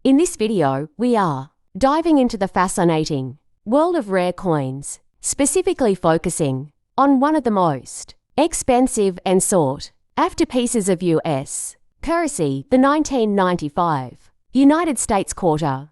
In this video, we are diving into the fascinating world of rare coins, specifically focusing on one of the most expensive and sought after pieces of U.S. currency, the 1995 United States $quarter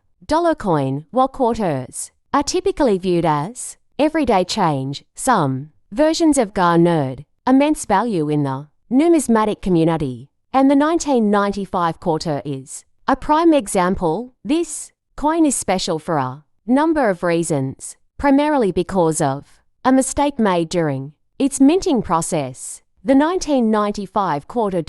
coin. While quarters are typically viewed as everyday change, some versions have garnered immense value in the numismatic community, and the 1995 quarter is a prime example. This coin is special for a number of reasons, primarily because of a mistake made during its minting process. The 1995 $quarter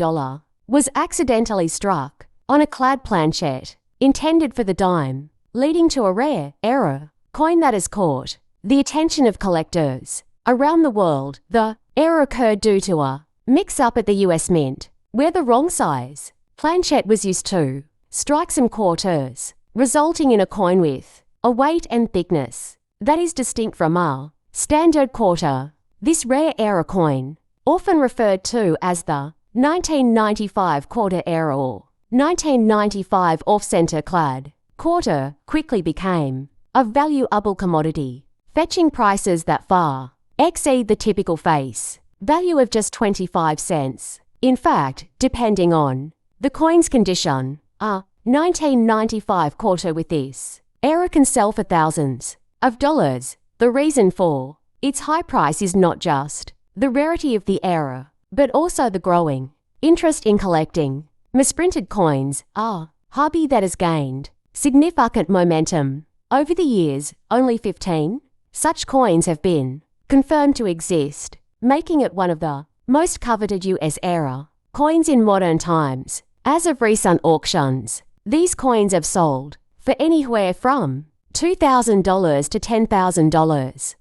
was accidentally struck on a clad planchette intended for the dime, leading to a rare error coin that has caught the attention of collectors around the world. The error occurred due to a mix-up at the US Mint, where the wrong size planchette was used to strike some quarters, resulting in a coin with a weight and thickness that is distinct from a standard quarter. This rare error coin, often referred to as the 1995 quarter error or 1995 off-center clad quarter, quickly became a valuable commodity, fetching prices that far exceed the typical face value of just 25 cents. In fact, depending on the coin's condition, a 1995 quarter with this error can sell for thousands of dollars. The reason for its high price is not just the rarity of the error, but also the growing interest in collecting misprinted coins, a hobby that has gained significant momentum over the years. Only 15 such coins have been confirmed to exist, making it one of the most coveted US era coins in modern times. As of recent auctions, these coins have sold for anywhere from $2,000 to $10,000,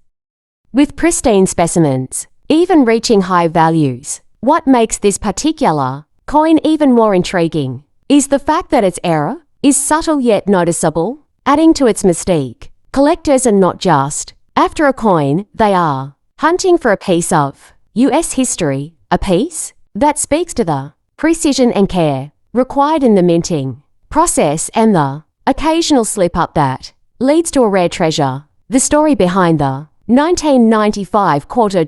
with pristine specimens even reaching high values. What makes this particular coin even more intriguing is the fact that its error is subtle yet noticeable, adding to its mystique. Collectors are not just after a coin, they are hunting for a piece of US history, a piece that speaks to the precision and care required in the minting process and the occasional slip-up that leads to a rare treasure. The story behind the 1995 $quarter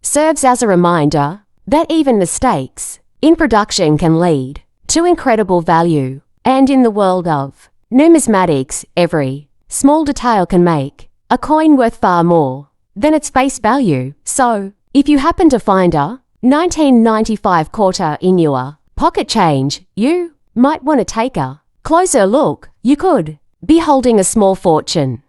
serves as a reminder that even mistakes in production can lead to incredible value. And in the world of numismatics, every small detail can make a coin worth far more than its face value. So, if you happen to find a 1995 $quarter in your pocket change, you might want to take a closer look. You could be holding a small fortune.